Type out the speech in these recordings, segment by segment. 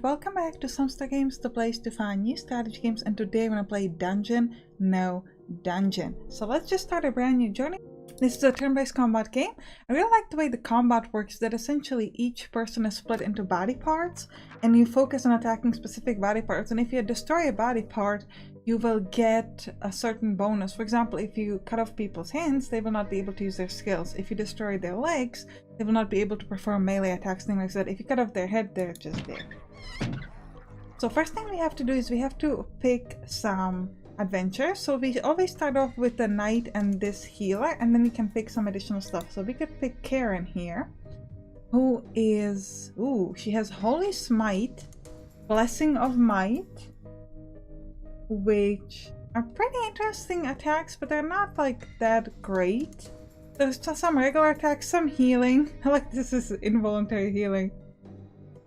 welcome back to Sampstra Games, the place to find new strategy games, and today we're gonna play Dungeon No Dungeon. So let's just start a brand new journey. This is a turn-based combat game. I really like the way the combat works, that essentially each person is split into body parts and you focus on attacking specific body parts, and if you destroy a body part you will get a certain bonus. For example, if you cut off people's hands, they will not be able to use their skills. If you destroy their legs, they will not be able to perform melee attacks, things like that. If you cut off their head, they're just dead. So first thing we have to do is we have to pick some adventures. So we always start off with the knight and this healer, and then we can pick some additional stuff. So we could pick Karen here, who is, ooh, she has Holy Smite, Blessing of Might, which are pretty interesting attacks, but they're not like that great. There's just some regular attacks, some healing. I like this is involuntary healing.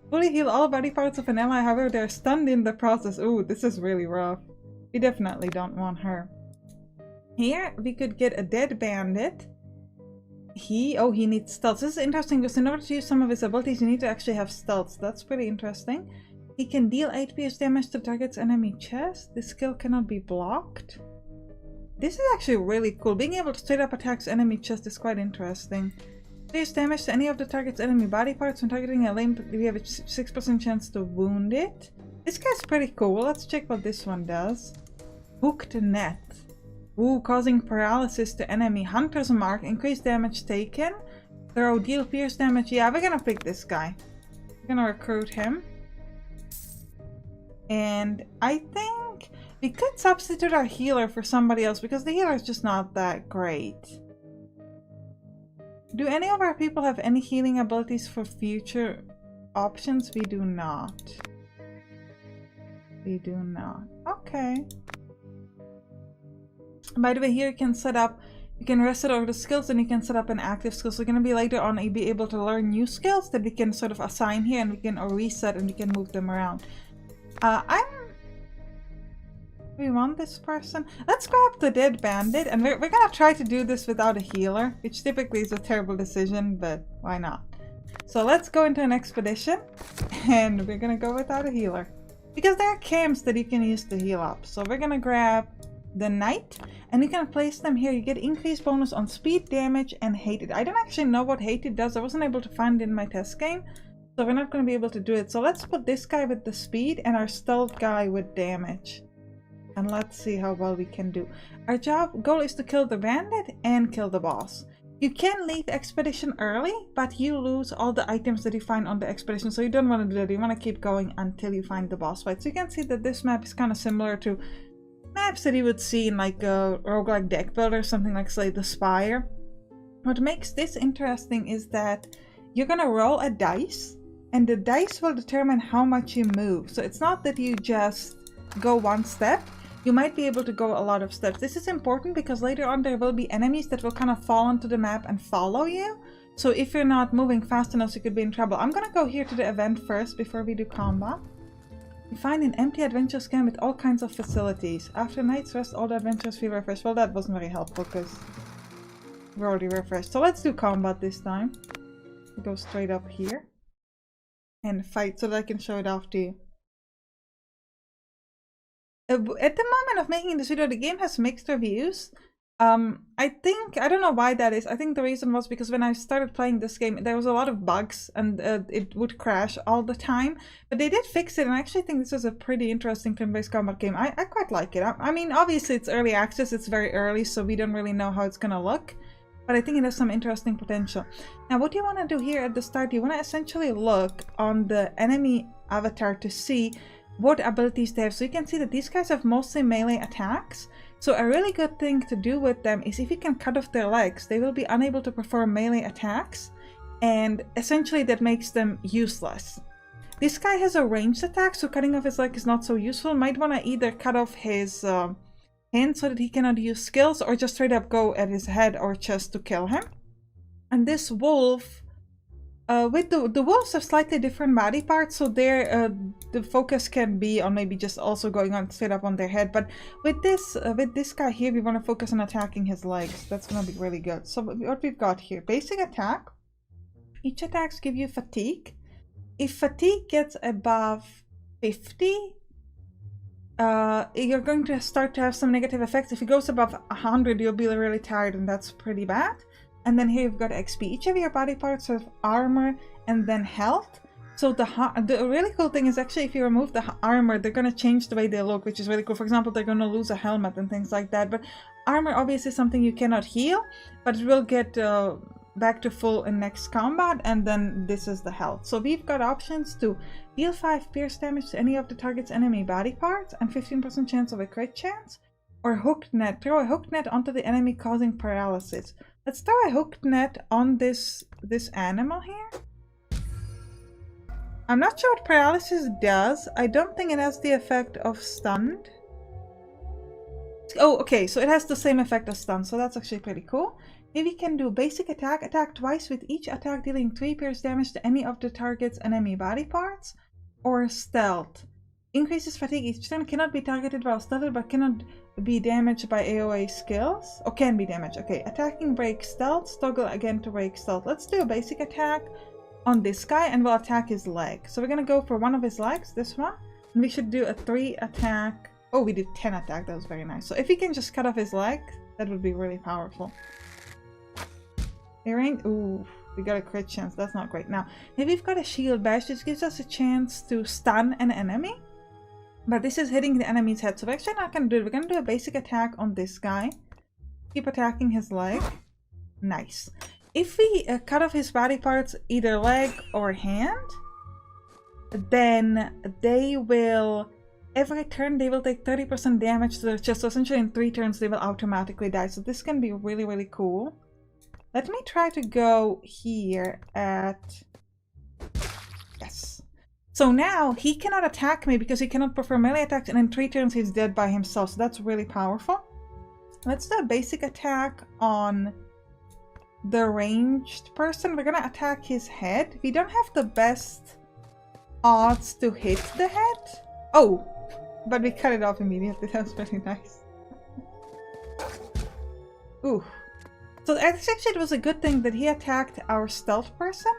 Fully heal all body parts of an ally, however they're stunned in the process. Ooh, this is really rough. We definitely don't want her. Here we could get a dead bandit. He needs stealth. This is interesting because in order to use some of his abilities you need to actually have stealth. So that's pretty interesting. He can deal 8 pierce damage to target's enemy chest. This skill cannot be blocked. This is actually really cool. Being able to straight up attack enemy chest is quite interesting. Pierce damage to any of the target's enemy body parts when targeting a limb. We have a 6% chance to wound it. This guy's pretty cool. Let's check what this one does. Hooked net. Ooh, causing paralysis to enemy. Hunter's mark. Increased damage taken. Throw, deal pierce damage. Yeah, we're gonna pick this guy. We're gonna recruit him. And I think we could substitute our healer for somebody else because the healer is just not that great. Do any of our people have any healing abilities for future options? We do not. We do not. Okay. By the way, here you can set up, you can reset over the skills and you can set up an active skill. So we're going to be later on be able to learn new skills that we can sort of assign here, and we can reset and we can move them around. We want this person. Let's grab the dead bandit, and we're gonna try to do this without a healer, which typically is a terrible decision, but why not? So let's go into an expedition, and we're gonna go without a healer because there are camps that you can use to heal up. So we're gonna grab the knight, and you can place them here. You get increased bonus on speed, damage, and hated. I don't actually know what hated does. I wasn't able to find it in my test game, so we're not going to be able to do it. So let's put this guy with the speed and our stealth guy with damage. And let's see how well we can do. Our goal is to kill the bandit and kill the boss. You can leave the expedition early, but you lose all the items that you find on the expedition. So you don't want to do that. You want to keep going until you find the boss fight. So you can see that this map is kind of similar to maps that you would see in like a roguelike deck builder, something like, say, The Spire. What makes this interesting is that you're going to roll a dice, and the dice will determine how much you move. So it's not that you just go one step. You might be able to go a lot of steps. This is important because later on there will be enemies that will kind of fall onto the map and follow you. So if you're not moving fast enough, you could be in trouble. I'm gonna go here to the event first before we do combat. You find an empty adventure scan with all kinds of facilities. After night's rest, all the adventurers feel refreshed. Well, that wasn't very helpful because we're already refreshed. So let's do combat this time. We go straight up here and fight so that I can show it off to you. At the moment of making this video, the game has mixed reviews. I don't know why that is. I think the reason was because when I started playing this game, there was a lot of bugs and it would crash all the time. But they did fix it, and I actually think this is a pretty interesting turn-based combat game. I quite like it. I mean, obviously it's early access, it's very early, so we don't really know how it's gonna look. But I think it has some interesting potential. Now, what you want to do here at the start, you want to essentially look on the enemy avatar to see what abilities they have. So you can see that these guys have mostly melee attacks. So a really good thing to do with them is if you can cut off their legs, they will be unable to perform melee attacks, and essentially that makes them useless. This guy has a ranged attack, so cutting off his leg is not so useful. Might want to either cut off his hand so that he cannot use skills, or just straight up go at his head or chest to kill him. And this wolf, with the wolves have slightly different body parts, so the focus can be on maybe just also going on straight up on their head. But with this guy here, we want to focus on attacking his legs. That's gonna be really good. So what we've got here: basic attack. Each attacks give you fatigue. If fatigue gets above 50, you're going to start to have some negative effects. If it goes above 100, you'll be really tired, and that's pretty bad. And then here you've got XP. Each of your body parts have armor and then health. So the really cool thing is actually if you remove the armor, they're going to change the way they look, which is really cool. For example, they're going to lose a helmet and things like that. But armor obviously is something you cannot heal, but it will get back to full in next combat. And then this is the health. So we've got options to deal 5 pierce damage to any of the target's enemy body parts and 15% chance of a crit chance. Or hooked net. Throw a hooked net onto the enemy causing paralysis. Let's throw a hooked net on this animal here. I'm not sure what paralysis does. I don't think it has the effect of stunned. Oh, okay, so it has the same effect as stun, so that's actually pretty cool. Here we can do basic attack. Attack twice with each attack dealing 3 pierce damage to any of the target's enemy body parts. Or stealth. Increases fatigue each turn. Cannot be targeted while stealthed, but cannot be damaged by AoE skills. Or can be damaged. Okay, attacking breaks stealth. Toggle again to break stealth. Let's do a basic attack on this guy and we'll attack his leg. So we're gonna go for one of his legs, this one. And we should do a 3 attack. Oh, we did 10 attack. That was very nice. So if we can just cut off his leg, that would be really powerful. Earring. Ooh, we got a crit chance. That's not great. Now, here we've got a shield bash, which gives us a chance to stun an enemy. But this is hitting the enemy's head, so we're actually not going to do it. We're going to do a basic attack on this guy. Keep attacking his leg. Nice. If we cut off his body parts, either leg or hand, then they will, every turn they will take 30% damage to their chest. So essentially in 3 turns they will automatically die. So this can be really, really cool. Let me try to go here at... Yes. So now he cannot attack me because he cannot perform melee attacks, and in 3 turns he's dead by himself. So that's really powerful. Let's do a basic attack on the ranged person. We're gonna attack his head. We don't have the best odds to hit the head. Oh, but we cut it off immediately. That was really nice. Ooh. So actually it was a good thing that he attacked our stealth person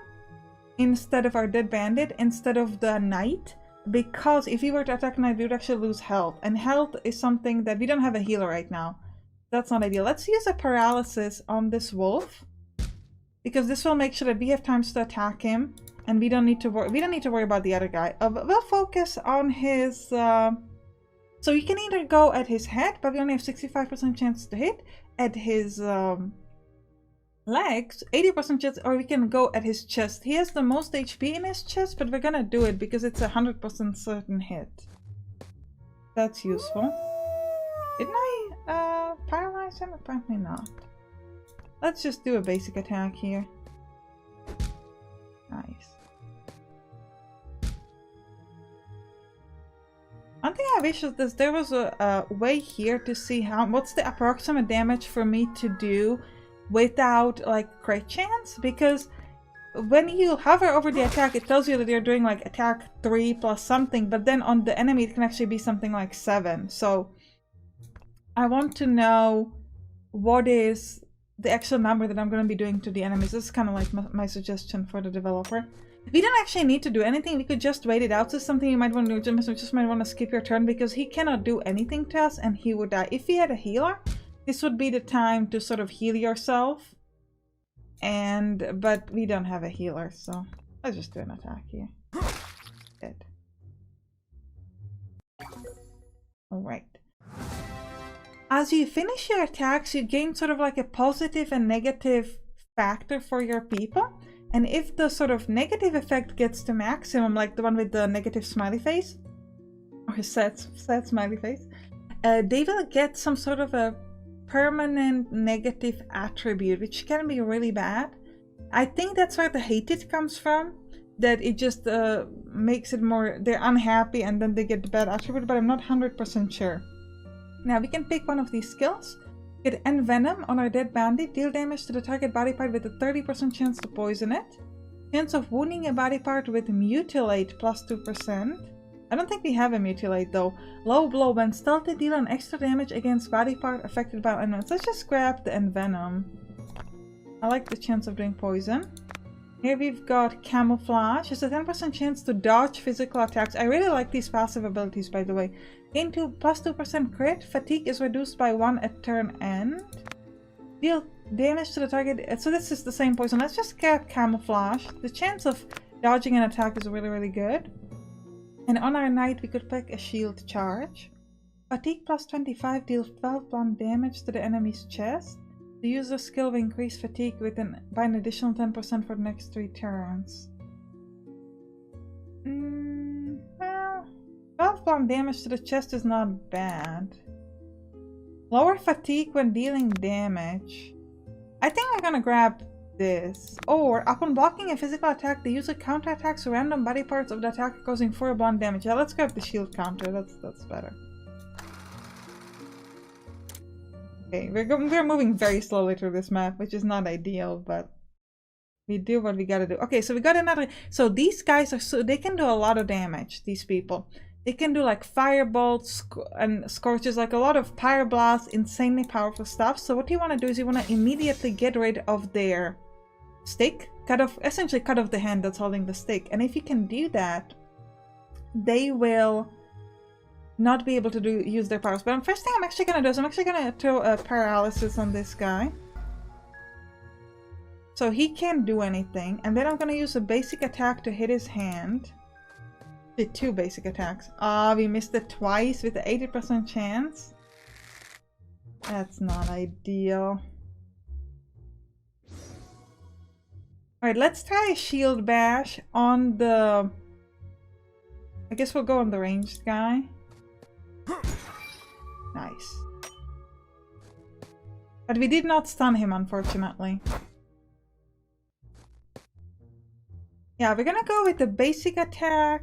instead of our dead bandit, instead of the knight, because if he were to attack knight, we would actually lose health, and health is something that we don't have a healer right now. That's not ideal. Let's use a paralysis on this wolf, because this will make sure that we have times to attack him, and we don't need to worry about the other guy. We'll focus on his so you can either go at his head, but we only have 65% chance to hit, at his legs, 80% chance, or we can go at his chest. He has the most HP in his chest, but we're gonna do it because it's a 100% certain hit. That's useful. Didn't I paralyze him? Apparently not. Let's just do a basic attack here. Nice. One thing I wish is this, there was a way here to see what's the approximate damage for me to do without like crit chance, because when you hover over the attack it tells you that you're doing like attack 3 plus something, but then on the enemy it can actually be something like 7. So I want to know what is the actual number that I'm going to be doing to the enemies. This is kind of like my suggestion for the developer. We don't actually need to do anything, we could just wait it out. So something you might want to do, just might want to skip your turn, because he cannot do anything to us and he would die. If he had a healer, this would be the time to sort of heal yourself, but we don't have a healer, so let's just do an attack here. Dead. Alright. As you finish your attacks, you gain sort of like a positive and negative factor for your people, and if the sort of negative effect gets to maximum, like the one with the negative smiley face, or sad smiley face, they will get some sort of a permanent negative attribute, which can be really bad. I think that's where the hated comes from, that it just makes it more, they're unhappy and then they get the bad attribute, but I'm not 100% sure. Now we can pick one of these skills. Get Envenom on our dead bandit, deal damage to the target body part with a 30% chance to poison it. Chance of wounding a body part with Mutilate plus 2%. I don't think we have a Mutilate though. Low blow, when stealthy, deal an extra damage against body part affected by envenom. Let's just grab the Envenom. I like the chance of doing poison. Here we've got Camouflage. It's a 10% chance to dodge physical attacks. I really like these passive abilities, by the way. Gain plus 2% crit. Fatigue is reduced by 1 at turn end. Deal damage to the target. So this is the same poison. Let's just grab Camouflage. The chance of dodging an attack is really, really good. And on our knight, we could pick a shield charge. Fatigue plus 25 deals 12 blunt damage to the enemy's chest. The user's skill will increase fatigue by an additional 10% for the next 3 turns. Well, 12 blunt damage to the chest is not bad. Lower fatigue when dealing damage. I think we're gonna grab this. Or, upon blocking a physical attack, the user counterattacks random body parts of the attacker, causing 4 blunt damage. Yeah, let's grab the shield counter. That's better. Okay, we're moving very slowly through this map, which is not ideal, but we do what we gotta do. Okay, so we got another. So these guys are they can do a lot of damage. These people, they can do like firebolts and scorches, like a lot of pyroblasts, insanely powerful stuff. So what you want to do is you want to immediately get rid of their stick, essentially cut off the hand that's holding the stick. And if you can do that, they will not be able to use their powers. But first thing I'm actually gonna do is I'm actually gonna throw a paralysis on this guy, so he can't do anything. And then I'm gonna use a basic attack to hit his hand. Did 2 basic attacks. Ah, we missed it twice with the 80% chance. That's not ideal. Alright, let's try a shield bash on the... I guess we'll go on the ranged guy. Nice. But we did not stun him, unfortunately. Yeah, we're gonna go with the basic attack.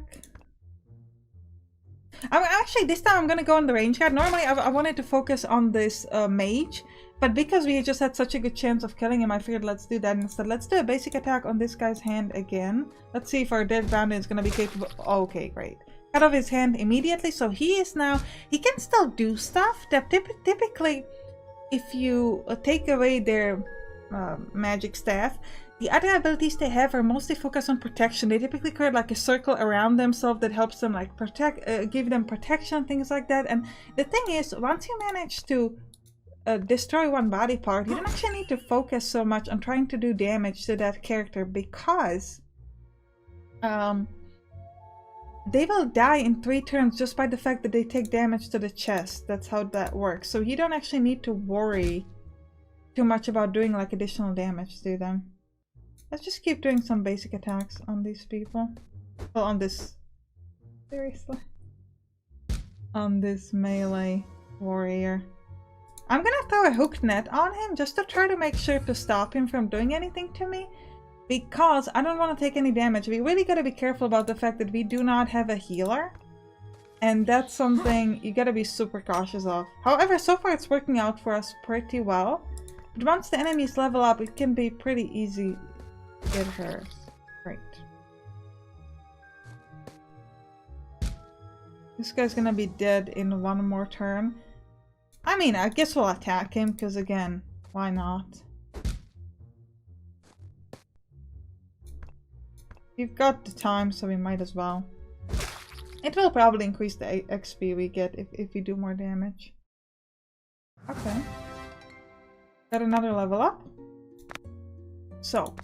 Actually, this time I'm gonna go on the range guard. Normally I wanted to focus on this mage, but because we just had such a good chance of killing him, I figured let's do that instead. Let's do a basic attack on this guy's hand again. Let's see if our dead bandit is gonna be capable. Okay, great. Cut off his hand immediately, so he is now, he can still do stuff that typically, if you take away their magic staff, the other abilities they have are mostly focused on protection. They typically create like a circle around themselves that helps them like give them protection, things like that. And the thing is, once you manage to destroy one body part, you don't actually need to focus so much on trying to do damage to that character, because they will die in 3 turns just by the fact that they take damage to the chest. That's how that works. So you don't actually need to worry too much about doing like additional damage to them. Let's just keep doing some basic attacks on these people. Well, on this... seriously? On this melee warrior. I'm gonna throw a hooked net on him just to try to make sure to stop him from doing anything to me, because I don't want to take any damage. We really gotta be careful about the fact that we do not have a healer, and that's something you gotta be super cautious of. However, so far it's working out for us pretty well, but once the enemies level up, it can be pretty easy to get hurt. Great. This guy's gonna be dead in 1 more turn. I mean, I guess we'll attack him, because again, why not? We've got the time, so we might as well. It will probably increase the XP we get if we do more damage. Okay. Got another level up. So,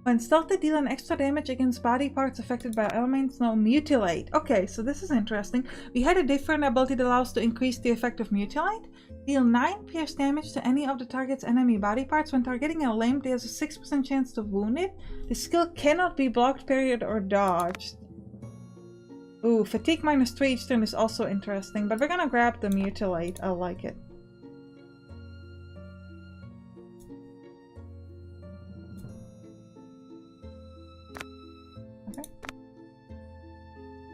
when stealthy deal an extra damage against body parts affected by elements, no mutilate. Okay, so this is interesting. We had a different ability that allows to increase the effect of mutilate. Deal 9 pierce damage to any of the target's enemy body parts. When targeting a limb, there's a 6% chance to wound it. The skill cannot be blocked, parried, or dodged. Ooh, fatigue -3 each turn is also interesting, but we're gonna grab the mutilate. I like it.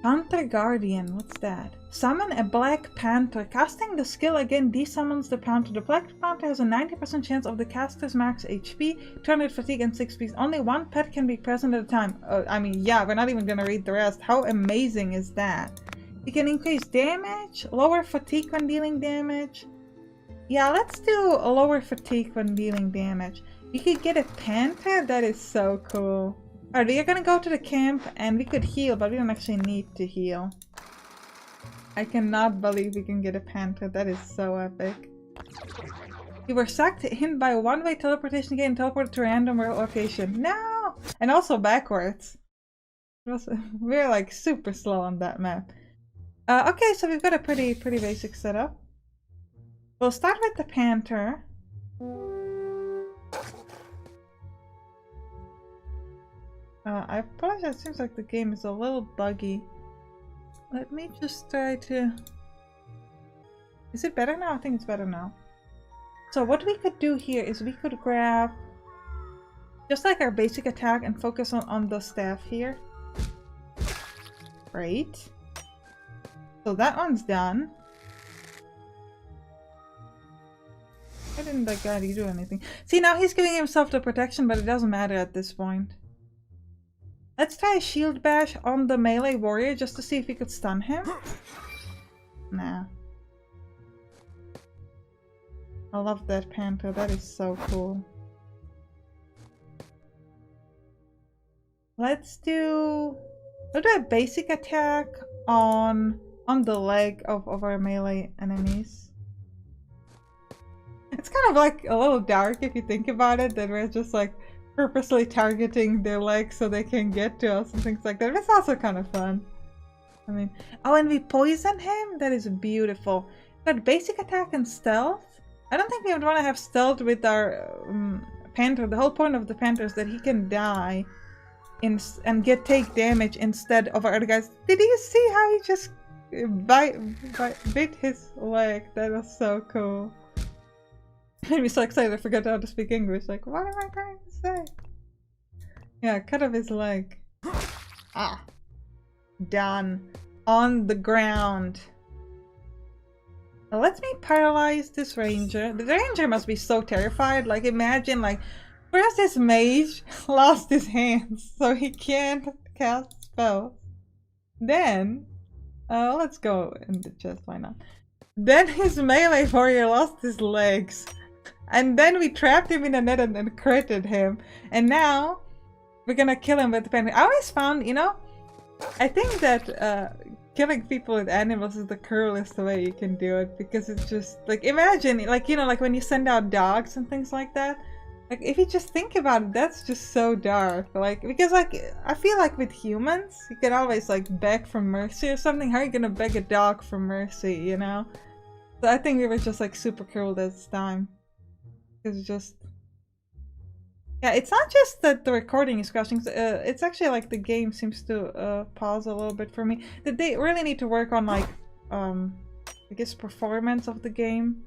Panther Guardian, what's that? Summon a Black Panther. Casting the skill again desummons the Panther. The Black Panther has a 90% chance of the caster's max HP, 200 fatigue, and 6 speed. Only 1 pet can be present at a time. I mean, yeah, we're not even gonna read the rest. How amazing is that? You can increase damage, lower fatigue when dealing damage. Yeah, let's do a lower fatigue when dealing damage. You could get a Panther? That is so cool. Alright, we are gonna go to the camp and we could heal, but we don't actually need to heal. I cannot believe we can get a panther. That is so epic. You were sucked in by a one-way teleportation gate and teleported to a random location. No! And also backwards. We're like super slow on that map. Okay, so we've got a pretty basic setup. We'll start with the panther. I apologize, it seems like the game is a little buggy. Let me just try to... Is it better now? I think it's better now. So what we could do here is we could grab just like our basic attack and focus on the staff here. Great. So that one's done. Why didn't that guy do anything? See, now he's giving himself the protection, but it doesn't matter at this point. Let's try a shield bash on the melee warrior just to see if we could stun him. Nah. I love that panther, that is so cool. Let's do a basic attack on the leg of our melee enemies. It's kind of like a little dark if you think about it, that we're just like purposely targeting their legs so they can get to us and things like that. It's also kind of fun. I mean, oh, and we poison him? That is beautiful. Got basic attack and stealth. I don't think we would want to have stealth with our panther. The whole point of the panther is that he can die and take damage instead of our other guys. Did you see how he just bit his leg? That was so cool. Made me so excited I forgot how to speak English. Like, what am I trying to say? Yeah, cut off his leg. Ah. Done. On the ground. Let me paralyze this ranger. The ranger must be so terrified. Like, imagine, like, first this mage lost his hands, so he can't cast spells. Then, let's go in the chest, why not? Then his melee warrior lost his legs. And then we trapped him in a net and critted him. And now, we're gonna kill him with the pen. I always found, you know, I think that, killing people with animals is the cruelest way you can do it, because it's just like, imagine, like, you know, like when you send out dogs and things like that, like if you just think about it, that's just so dark. Like, because like I feel like with humans you can always like beg for mercy or something. How are you gonna beg a dog for mercy, you know? So I think we were just like super cruel this time. It's just, yeah, it's not just that the recording is crashing, it's actually like the game seems to pause a little bit for me. That they really need to work on like, I guess performance of the game.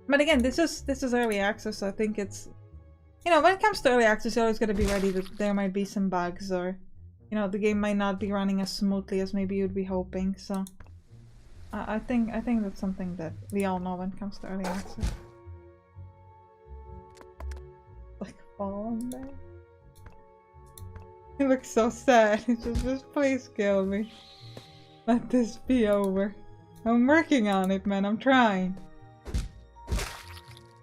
But again, this is early access, so I think it's, you know, when it comes to early access, you're always going to be ready that there might be some bugs, or, you know, the game might not be running as smoothly as maybe you'd be hoping, so I think that's something that we all know when it comes to early access. Like falling there. He looks so sad. He's just please kill me. Let this be over. I'm working on it, man. I'm trying.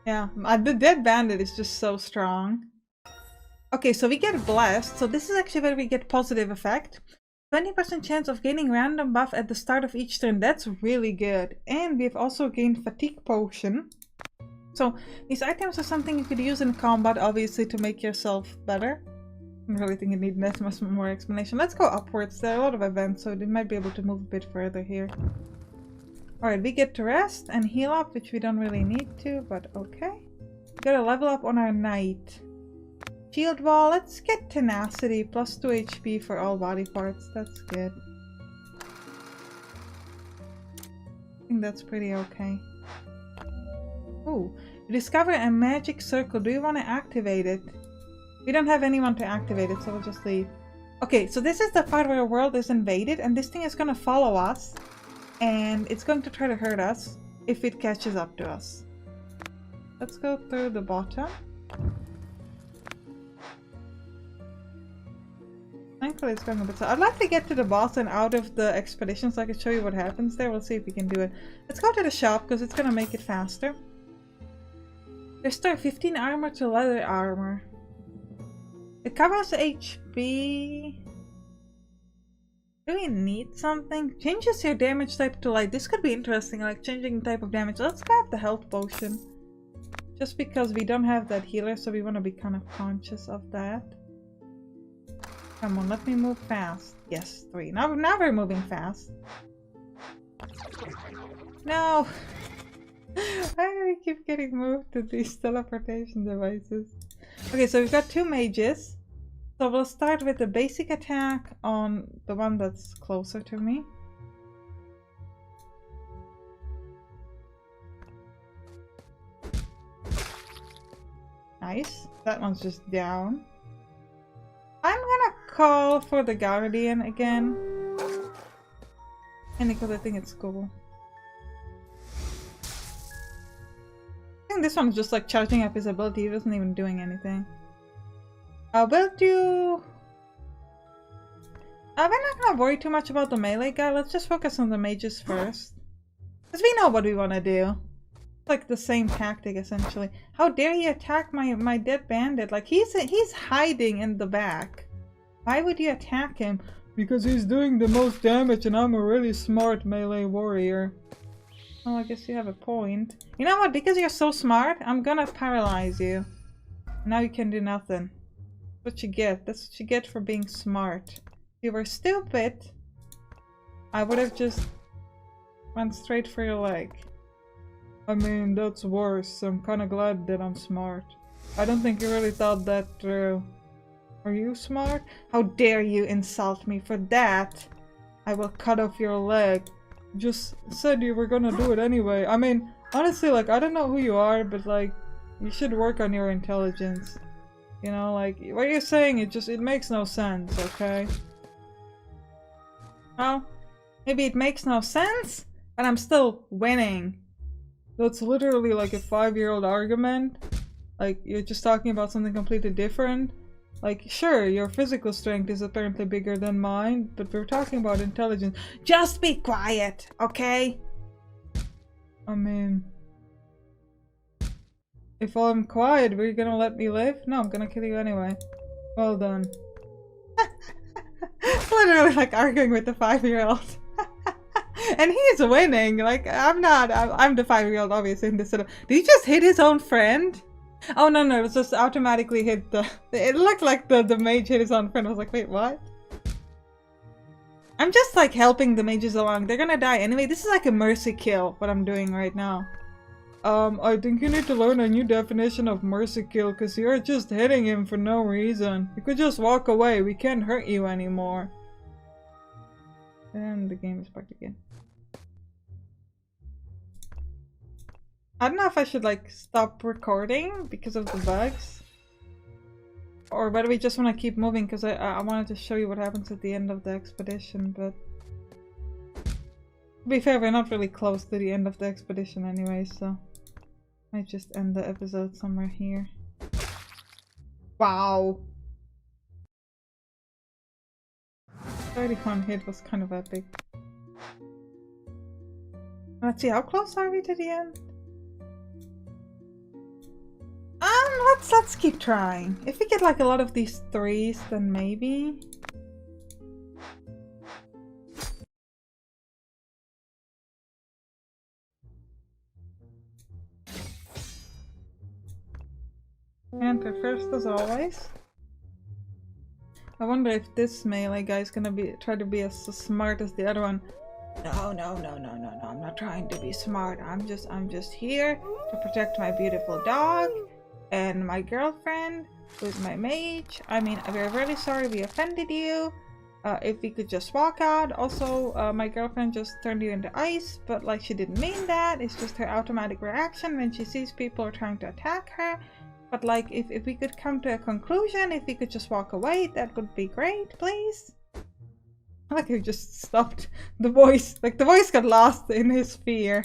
Yeah, the dead bandit is just so strong. Okay, so we get blessed. So this is actually where we get positive effect. 20% chance of gaining random buff at the start of each turn. That's really good. And we've also gained fatigue potion. So these items are something you could use in combat, obviously, to make yourself better. I really think you need that much more explanation. Let's go upwards. There are a lot of events, so we might be able to move a bit further here. Alright, we get to rest and heal up, which we don't really need to, but okay. We gotta level up on our knight. Shield wall, let's get tenacity, plus 2 HP for all body parts. That's good. I think that's pretty okay. Ooh, you discover a magic circle. Do you want to activate it? We don't have anyone to activate it, so we'll just leave. Okay, so this is the part where the world is invaded, and this thing is gonna follow us. And it's going to try to hurt us if it catches up to us. Let's go through the bottom. Thankfully it's going a bit slow. I'd like to get to the boss and out of the expedition so I can show you what happens there. We'll see if we can do it. Let's go to the shop because it's going to make it faster. Restore 15 armor to leather armor. It covers HP. Do we need something? Changes your damage type to light. This could be interesting, like changing type of damage. Let's grab the health potion. Just because we don't have that healer, so we want to be kind of conscious of that. Come on, let me move fast. Yes, 3. Now we're moving fast. No! Why do we keep getting moved to these teleportation devices? Okay, so we've got 2 mages. So we'll start with the basic attack on the one that's closer to me. Nice. That one's just down. I'm gonna call for the Guardian again. And because I think it's cool. I think this one's just like charging up his ability. He wasn't even doing anything. We'll do... we're not gonna worry too much about the melee guy. Let's just focus on the mages first. Because we know what we want to do. It's like the same tactic, essentially. How dare you attack my dead bandit? Like, he's hiding in the back. Why would you attack him? Because he's doing the most damage and I'm a really smart melee warrior. Oh, I guess you have a point. You know what? Because you're so smart, I'm gonna paralyze you. Now you can do nothing. That's what you get. That's what you get for being smart. If you were stupid, I would have just went straight for your leg. I mean, that's worse. I'm kind of glad that I'm smart. I don't think you really thought that through. Are you smart? How dare you insult me for that? I will cut off your leg. Just said you were gonna do it anyway. I mean, honestly, like, I don't know who you are, but like, you should work on your intelligence. You know, like, what you're saying, it makes no sense, okay? Well, maybe it makes no sense, but I'm still winning. That's literally like a 5-year-old argument. Like, you're just talking about something completely different. Like, sure, your physical strength is apparently bigger than mine, but we're talking about intelligence. Just be quiet, okay? I mean... if I'm quiet, were you gonna let me live? No, I'm gonna kill you anyway. Well done. Literally like arguing with the 5-year-old. And he's winning. Like, I'm not. I'm the 5-year-old, obviously, in this sort of... Did he just hit his own friend? Oh, no, it was just automatically hit the... It looked like the mage hit his own friend. I was like, wait, what? I'm just, like, helping the mages along. They're gonna die anyway. This is like a mercy kill, what I'm doing right now. I think you need to learn a new definition of mercy kill, because you're just hitting him for no reason. You could just walk away. We can't hurt you anymore. And the game is back again. I don't know if I should like stop recording because of the bugs. Or whether we just want to keep moving, because I wanted to show you what happens at the end of the expedition, but... To be fair, we're not really close to the end of the expedition anyway, so... I might just end the episode somewhere here. Wow! 31 hit was kind of epic. Let's see, how close are we to the end? Let's keep trying. If we get like a lot of these 3s, then maybe. Enter first as always. I wonder if this melee guy is gonna try to be as smart as the other one. No, I'm not trying to be smart. I'm just here to protect my beautiful dog and my girlfriend with my mage. I mean, we're really sorry we offended you. If we could just walk out. Also, my girlfriend just turned you into ice, but like she didn't mean that. It's just her automatic reaction when she sees people are trying to attack her. But like, if we could come to a conclusion, if we could just walk away, that would be great, please. Like, I just stopped the voice. Like, the voice got lost in his fear.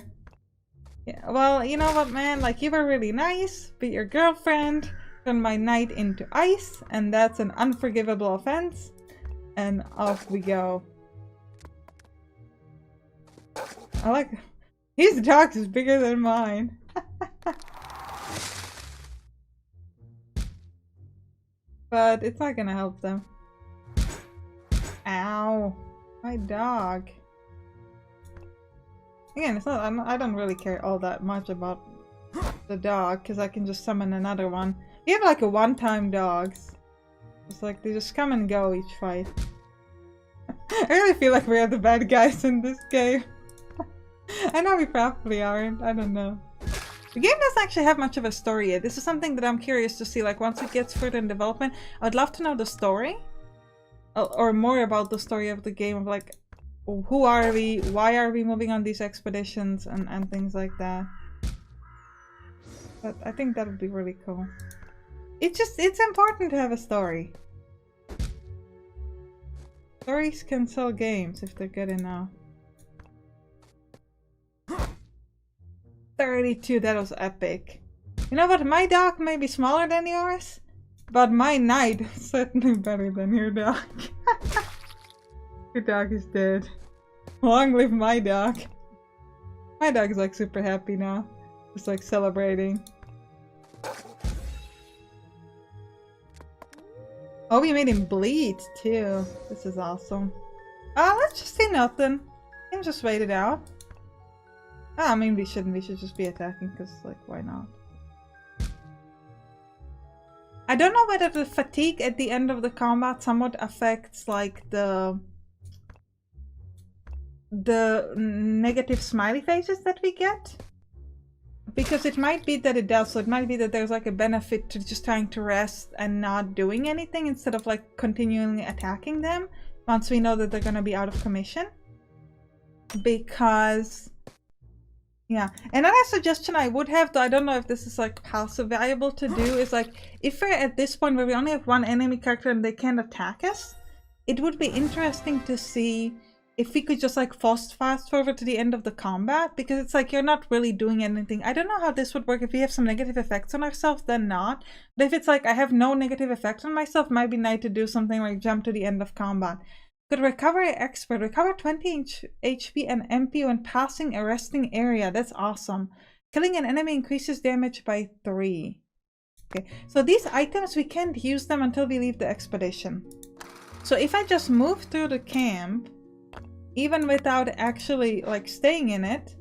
Yeah, well, you know what, man? Like, you were really nice, but your girlfriend turned my knight into ice, and that's an unforgivable offense. And off we go. I like... His dog is bigger than mine. But it's not gonna help them. Ow. My dog. Again, it's not. I don't really care all that much about the dog because I can just summon another one. We have like a one-time dogs. It's like they just come and go each fight. I really feel like we are the bad guys in this game. I know we probably aren't. I don't know. The game doesn't actually have much of a story yet. This is something that I'm curious to see. Like once it gets further in development, I'd love to know the story. Or more about the story of the game. Of like, who are we? Why are we moving on these expeditions? And things like that. But I think that would be really cool. It's important to have a story. Stories can sell games if they're good enough. 32, that was epic. You know what, my dog may be smaller than yours, but my knight is certainly better than your dog. Your dog is dead. Long live my dog. My dog is like super happy now. Just like celebrating. Oh, we made him bleed too. This is awesome. Let's just see nothing. We can just wait it out. I mean, we shouldn't. We should just be attacking because, like, why not? I don't know whether the fatigue at the end of the combat somewhat affects, like, the negative smiley faces that we get. Because it might be that it does, so it might be that there's like a benefit to just trying to rest and not doing anything instead of like continually attacking them once we know that they're gonna be out of commission. Because, yeah. Another suggestion I would have, though I don't know if this is like how so valuable to do, is like if we're at this point where we only have one enemy character and they can't attack us, it would be interesting to see if we could just like fast forward to the end of the combat, because it's like you're not really doing anything. I don't know how this would work. If we have some negative effects on ourselves, then not. But if it's like I have no negative effects on myself, might be nice to do something like jump to the end of combat. Good recovery expert. Recover 20 HP and MP when passing a resting area. That's awesome. Killing an enemy increases damage by 3. Okay, so these items, we can't use them until we leave the expedition. So if I just move through the camp, even without actually like staying in it.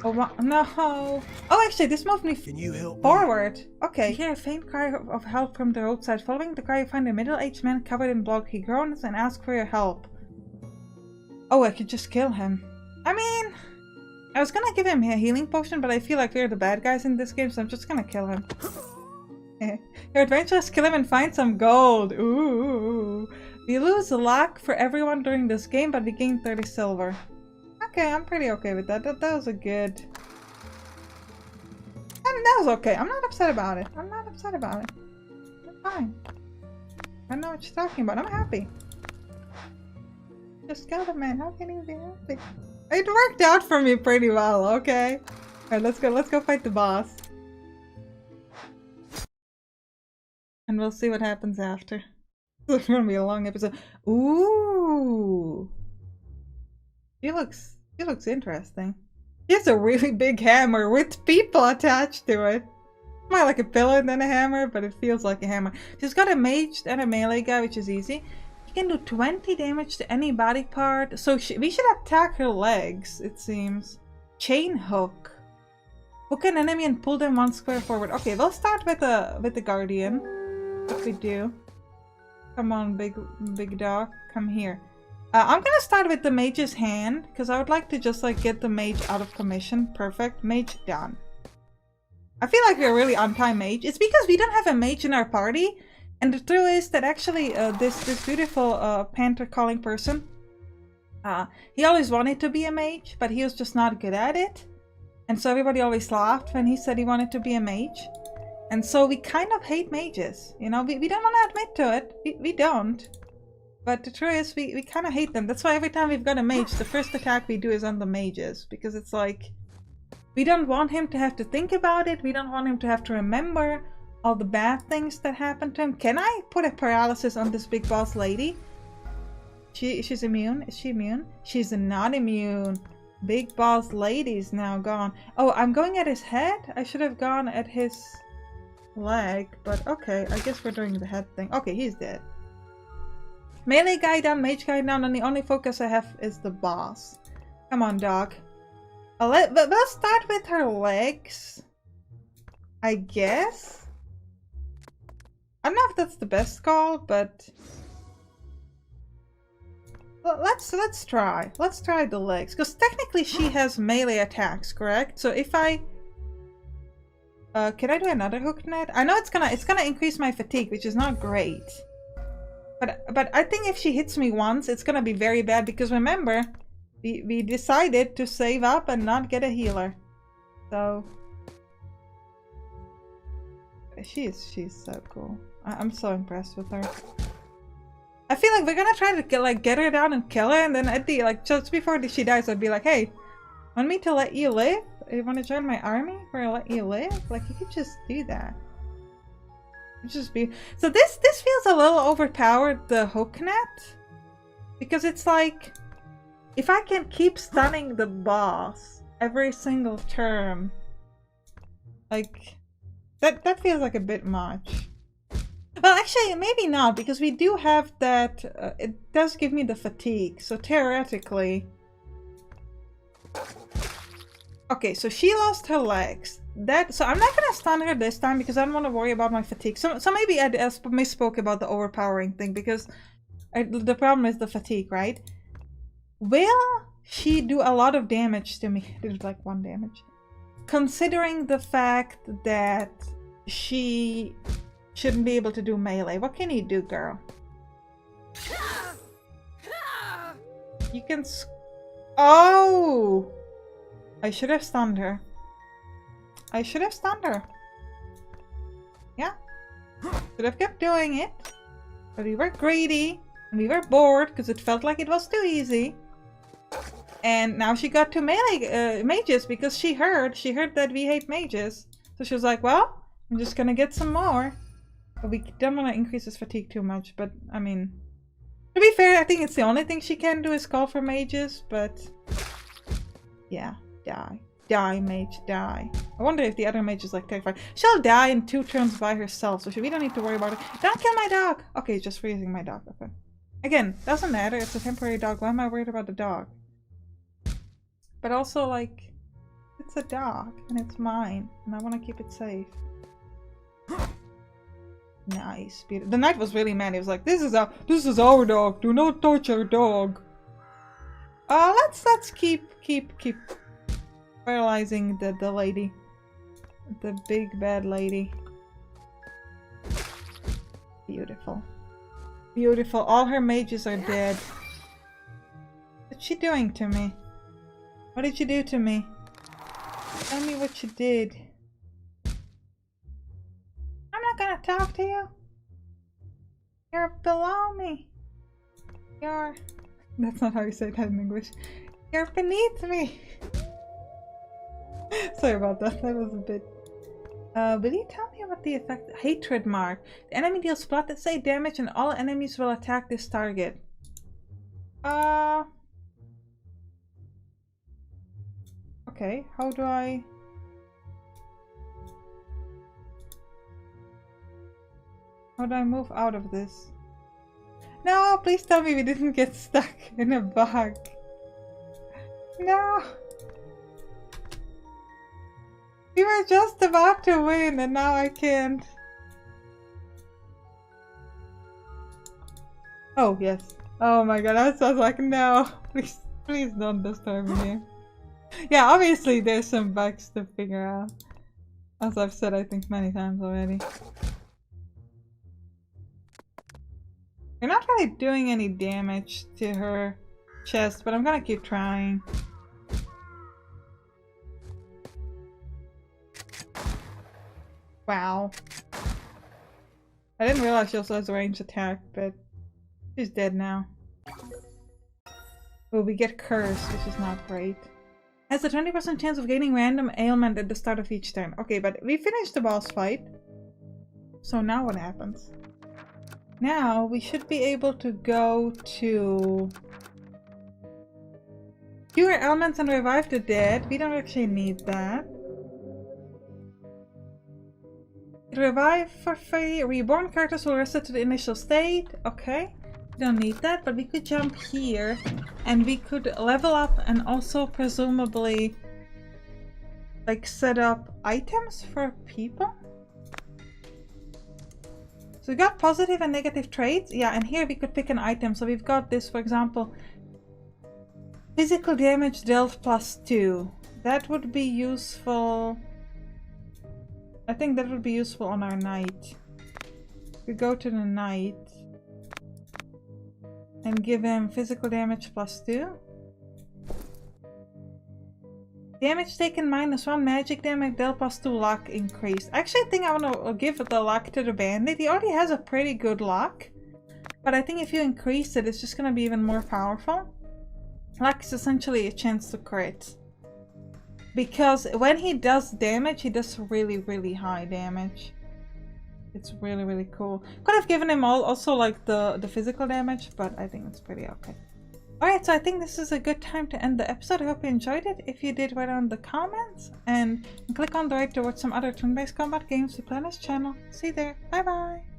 Oh no! Oh, actually, this moved me forward. Okay. You hear a faint cry of help from the roadside. Following the cry, you find a middle-aged man covered in blood. He groans and asks for your help. Oh, I could just kill him. I mean, I was gonna give him a healing potion, but I feel like we're the bad guys in this game, so I'm just gonna kill him. Your adventurers kill him and find some gold. Ooh. We lose luck for everyone during this game, but we gain 30 silver. Okay, I'm pretty okay with that. That was a good... that was okay. I'm not upset about it. I'm not upset about it. I'm fine. I know what you're talking about. I'm happy. Just got it, man. How can you be happy? It worked out for me pretty well, okay? Alright, let's go fight the boss. And we'll see what happens after. This is gonna be a long episode. Ooh, she looks interesting. She has a really big hammer with people attached to it. More like a pillar than a hammer, but it feels like a hammer. She's got a mage and a melee guy, which is easy. She can do 20 damage to any body part. So we should attack her legs, it seems. Chain hook. Hook an enemy and pull them 1 square forward. Okay, we'll start with the guardian. What we do. Come on, big dog. Come here. I'm gonna start with the mage's hand, because I would like to just like get the mage out of commission. Perfect. Mage done. I feel like we're really anti-mage. It's because we don't have a mage in our party. And the truth is that actually this beautiful panther calling person, he always wanted to be a mage, but he was just not good at it. And so everybody always laughed when he said he wanted to be a mage. And so we kind of hate mages, you know, we don't want to admit to it, we don't. But the truth is, we kind of hate them. That's why every time we've got a mage, the first attack we do is on the mages. Because it's like, we don't want him to have to think about it, we don't want him to have to remember all the bad things that happened to him. Can I put a paralysis on this big boss lady? She's immune? Is she immune? She's not immune. Big boss lady's now gone. Oh, I'm going at his head? I should have gone at his... leg, but okay, I guess we're doing the head thing. Okay, he's dead. Melee guy down, mage guy down, and the only focus I have is the boss. Come on, dog. But we'll start with her legs, I guess. I don't know if that's the best call, but let's try. Let's try the legs, because technically she has melee attacks, correct? So if I can I do another hook net? I know it's gonna increase my fatigue, which is not great. But I think if she hits me once, it's gonna be very bad, because remember, we decided to save up and not get a healer. So she's so cool. I'm so impressed with her. I feel like we're gonna try to get her down and kill her, and then at the just before she dies, I'd be like, hey, want me to let you live? You want to join my army where I let you live? Like, you could just do that. Just be so. This feels a little overpowered, the hook net, because it's like, if I can keep stunning the boss every single turn, like that feels like a bit much. Well, actually, maybe not, because we do have that. It does give me the fatigue, so theoretically. Okay, so she lost her legs. So I'm not gonna stun her this time because I don't want to worry about my fatigue. So maybe I misspoke about the overpowering thing, because the problem is the fatigue, right? Will she do a lot of damage to me? Did like 1 damage. Considering the fact that she shouldn't be able to do melee. What can you do, girl? You can... Oh! I should have stunned her. I should have stunned her. Yeah. Should have kept doing it. But we were greedy. And we were bored because it felt like it was too easy. And now she got to melee mages because she heard that we hate mages. So she was like, well, I'm just gonna get some more. But we don't want to increase his fatigue too much. But, I mean, to be fair, I think it's the only thing she can do is call for mages. But, yeah. Die. Die, mage, die. I wonder if the other mage is like terrified. She'll die in 2 turns by herself, so we don't need to worry about it. Don't kill my dog! Okay, just freezing my dog. Okay. Again, doesn't matter. It's a temporary dog. Why am I worried about the dog? But also, like, it's a dog, and it's mine, and I want to keep it safe. Nice. The knight was really mad. He was like, this is our dog. Do not touch our dog. Let's keep paralyzing the lady. The big bad lady. Beautiful. Beautiful. All her mages are dead. What's she doing to me? What did you do to me? Tell me what you did. I'm not gonna talk to you. You're below me. You're... That's not how you say that in English. You're beneath me. Sorry about that. That was a bit... will you tell me about the effect? Hatred mark. The enemy deals splat say damage and all enemies will attack this target. Okay, how do I... How do I move out of this? No, please tell me we didn't get stuck in a bug. No! We were just about to win and now I can't. Oh, yes. Oh my god, I was like, no. Please don't disturb me here. Yeah, obviously there's some bugs to figure out. As I've said, I think many times already. You're not really doing any damage to her chest, but I'm gonna keep trying. Wow. I didn't realize she also has a ranged attack, but she's dead now. Oh, we get cursed, which is not great. Has a 20% chance of gaining random ailment at the start of each turn. Okay, but we finished the boss fight. So now what happens? Now we should be able to go to... Cure ailments and revive the dead. We don't actually need that. Revive for free. Reborn characters will reset to the initial state. Okay. We don't need that, but we could jump here and we could level up and also presumably like set up items for people. So we got positive and negative traits. Yeah, and here we could pick an item. So we've got this, for example, physical damage dealt +2. That would be useful. I think that would be useful on our knight. We go to the knight and give him physical damage +2. Damage taken -1, magic damage dealt +2, luck increased. Actually, I think I want to give the luck to the bandit. He already has a pretty good luck. But I think if you increase it, it's just going to be even more powerful. Luck is essentially a chance to crit. Because when he does damage, he does really, really high damage. It's really, really cool. Could have given him also like the physical damage, but I think it's pretty okay. Alright, so I think this is a good time to end the episode. I hope you enjoyed it. If you did, write down in the comments and click on the right to watch some other turn-based combat games we play on this channel. See you there. Bye bye!